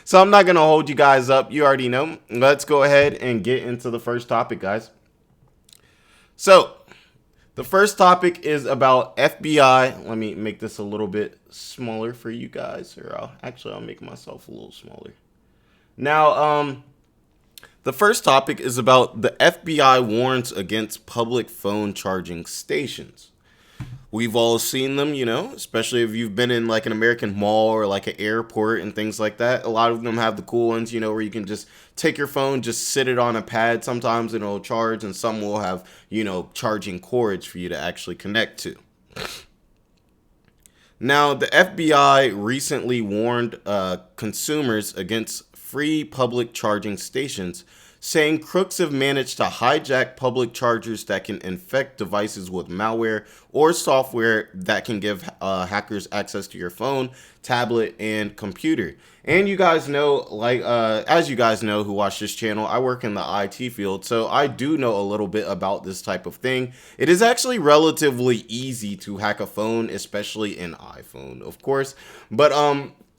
So I'm not going to hold you guys up. You already know. Let's go ahead and get into the first topic, guys. So the first topic is about FBI. Let me make this a little bit smaller for you guys, or I'll make myself a little smaller. Now, the first topic is about the FBI warns against public phone charging stations. We've all seen them, especially if you've been in like an American mall or like an airport and things like that. A lot of them have the cool ones, where you can just take your phone, just sit it on a pad. Sometimes it'll charge, and some will have, charging cords for you to actually connect to. Now, the FBI recently warned consumers against free public charging stations, saying crooks have managed to hijack public chargers that can infect devices with malware or software that can give hackers access to your phone, tablet, and computer. And you guys know, as you guys know who watch this channel, I work in the IT field, so I do know a little bit about this type of thing. It is actually relatively easy to hack a phone, especially an iPhone, of course. But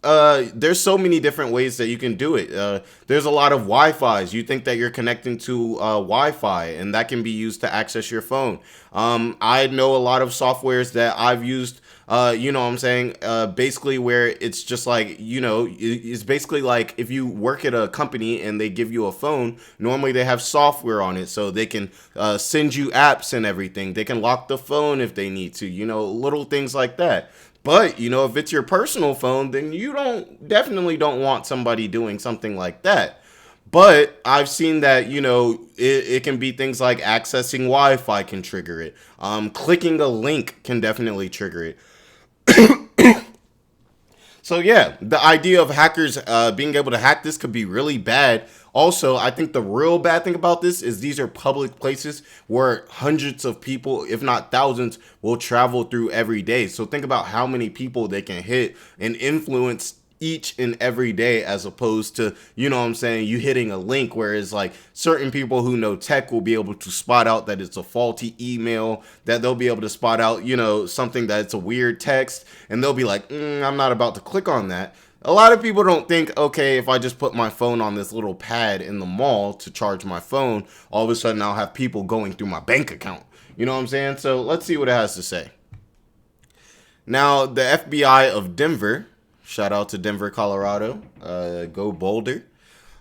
there's so many different ways that you can do it. There's a lot of Wi-Fi's. You think that you're connecting to Wi-Fi, and that can be used to access your phone. I know a lot of softwares that I've used, basically where it's just like, it's basically like if you work at a company and they give you a phone, normally they have software on it so they can send you apps and everything. They can lock the phone if they need to, little things like that. But, if it's your personal phone, then you definitely don't want somebody doing something like that. But I've seen that, it can be things like accessing Wi-Fi can trigger it. Clicking a link can definitely trigger it. So yeah, the idea of hackers being able to hack this could be really bad. Also, I think the real bad thing about this is these are public places where hundreds of people, if not thousands, will travel through every day. So think about how many people they can hit and influence each and every day, as opposed to, you hitting a link, whereas like certain people who know tech will be able to spot out that it's a faulty email, that they'll be able to spot out, something that's a weird text, and they'll be like, I'm not about to click on that. A lot of people don't think, okay, if I just put my phone on this little pad in the mall to charge my phone, all of a sudden I'll have people going through my bank account. You know what I'm saying? So let's see what it has to say. Now, the FBI of Denver, shout out to Denver, Colorado, go Boulder.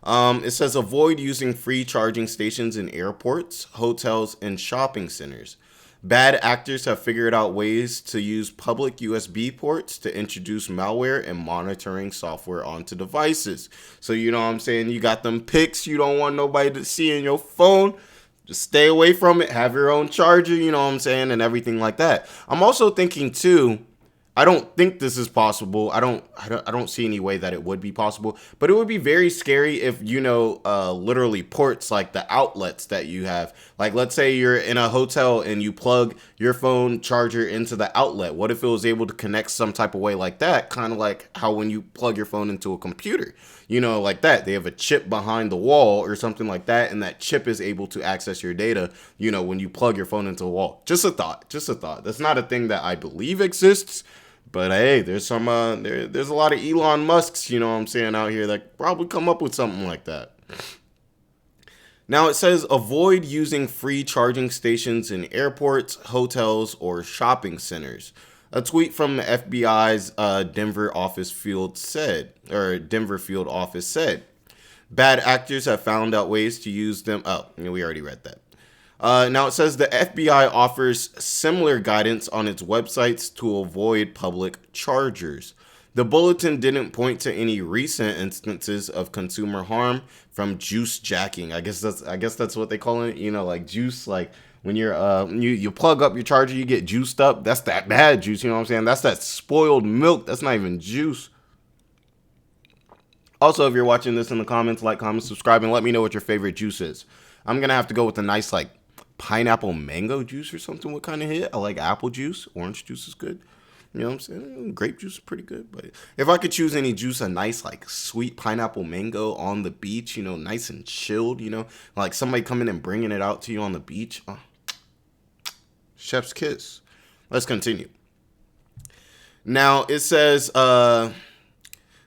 It says avoid using free charging stations in airports, hotels, and shopping centers. Bad actors have figured out ways to use public USB ports to introduce malware and monitoring software onto devices. So you got them pics you don't want nobody to see in your phone. Just stay away from it. Have your own charger, and everything like that. I'm also thinking too, I don't think this is possible. I don't see any way that it would be possible, but it would be very scary if, literally ports like the outlets that you have. Like, let's say you're in a hotel and you plug your phone charger into the outlet. What if it was able to connect some type of way like that? Kind of like how when you plug your phone into a computer, like that. They have a chip behind the wall or something like that, and that chip is able to access your data, when you plug your phone into a wall. Just a thought. That's not a thing that I believe exists. But hey, there's there's a lot of Elon Musks, out here that probably come up with something like that. Now it says avoid using free charging stations in airports, hotels, or shopping centers. A tweet from the FBI's Denver field office said, bad actors have found out ways to use them. Oh, we already read that. Now it says the FBI offers similar guidance on its websites to avoid public chargers. The bulletin didn't point to any recent instances of consumer harm from juice jacking. I guess that's what they call it. Like juice, like when you're you plug up your charger, you get juiced up. That's that bad juice. You know what I'm saying? That's that spoiled milk. That's not even juice. Also, if you're watching this in the comments, like, comment, subscribe, and let me know what your favorite juice is. I'm gonna have to go with a nice pineapple mango juice or something would kind of hit. I like apple juice. Orange juice is good. You know what I'm saying? Grape juice is pretty good. But if I could choose any juice, a nice sweet pineapple mango on the beach, nice and chilled, like somebody coming and bringing it out to you on the beach. Oh, chef's kiss. Let's continue. Now it says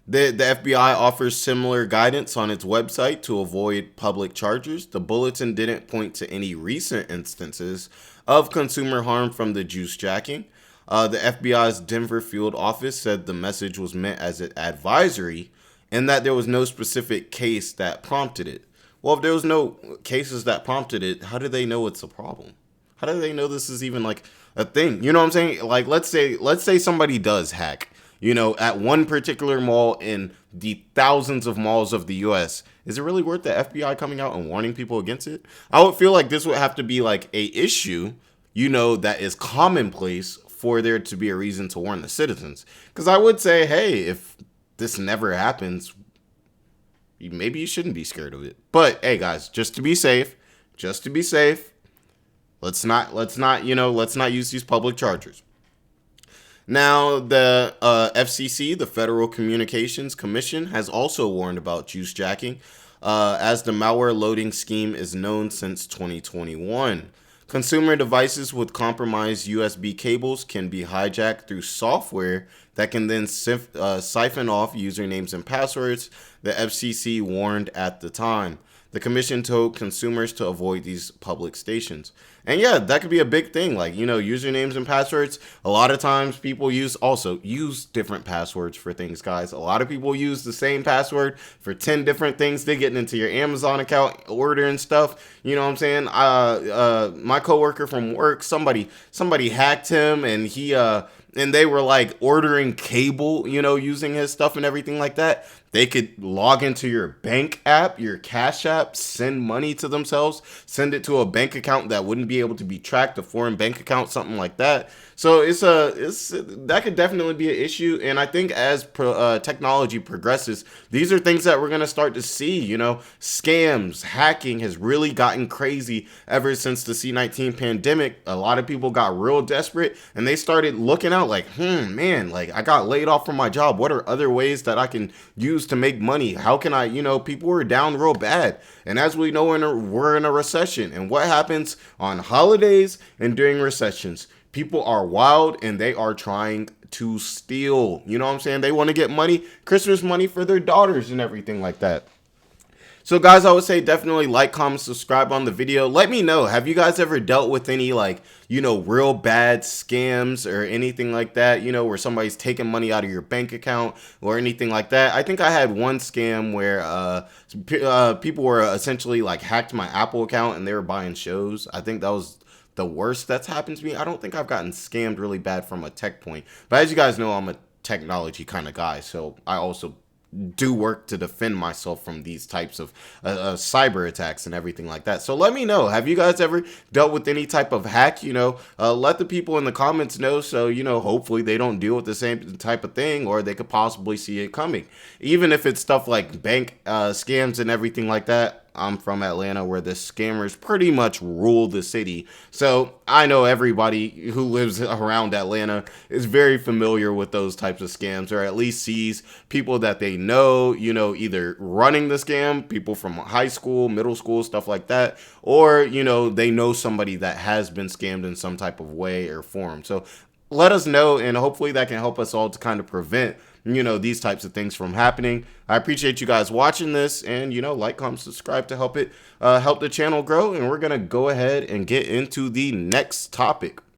The FBI offers similar guidance on its website to avoid public charges. The bulletin didn't point to any recent instances of consumer harm from the juice jacking. The FBI's Denver field office said the message was meant as an advisory and that there was no specific case that prompted it. Well, if there was no cases that prompted it, how do they know it's a problem? How do they know this is even like a thing? You know what I'm saying? Like let's say somebody does hack, at one particular mall in the thousands of malls of the US. Is it really worth the FBI coming out and warning people against it? I would feel like this would have to be like a issue, that is commonplace for there to be a reason to warn the citizens. Because I would say, hey, if this never happens, maybe you shouldn't be scared of it. But hey, guys, just to be safe, let's not use these public chargers. Now, the FCC, the Federal Communications Commission, has also warned about juice jacking, as the malware loading scheme is known since 2021. Consumer devices with compromised USB cables can be hijacked through software that can then siphon off usernames and passwords, the FCC warned at the time. The commission told consumers to avoid these public stations. And yeah, that could be a big thing. Like, usernames and passwords. A lot of times people use different passwords for things, guys. A lot of people use the same password for 10 different things. They're getting into your Amazon account, ordering stuff. You know what I'm saying? My coworker from work, somebody hacked him, and and they were like ordering cable, using his stuff and everything like that. They could log into your bank app, your Cash App, send money to themselves, send it to a bank account that wouldn't be able to be tracked, a foreign bank account, something like that. So that could definitely be an issue. And I think as technology progresses, these are things that we're going to start to see. Scams, hacking has really gotten crazy ever since the C-19 pandemic. A lot of people got real desperate and they started looking out like, man, like I got laid off from my job. What are other ways that I can use to make money? How can I, people were down real bad. And as we know, we're in a recession. And what happens on holidays and during recessions? People are wild and they are trying to steal. You know what I'm saying? They want to get money, Christmas money for their daughters and everything like that. So guys, I would say definitely like, comment, subscribe on the video. Let me know, have you guys ever dealt with any real bad scams or anything like that, where somebody's taking money out of your bank account or anything like that? I think I had one scam where people were essentially hacked my Apple account and they were buying shows. I think that was the worst that's happened to me. I don't think I've gotten scammed really bad from a tech point. But as you guys know, I'm a technology kind of guy, so I also do work to defend myself from these types of cyber attacks and everything like that. So let me know, have you guys ever dealt with any type of hack? Let the people in the comments know, so hopefully they don't deal with the same type of thing, or they could possibly see it coming. Even if it's stuff like bank scams and everything like that. I'm from Atlanta, where the scammers pretty much rule the city. So I know everybody who lives around Atlanta is very familiar with those types of scams, or at least sees people that they know, either running the scam, people from high school, middle school, stuff like that, or, they know somebody that has been scammed in some type of way or form. So let us know, and hopefully that can help us all to kind of prevent these types of things from happening. I appreciate you guys watching this, and like, comment, subscribe to help the channel grow. And we're gonna go ahead and get into the next topic.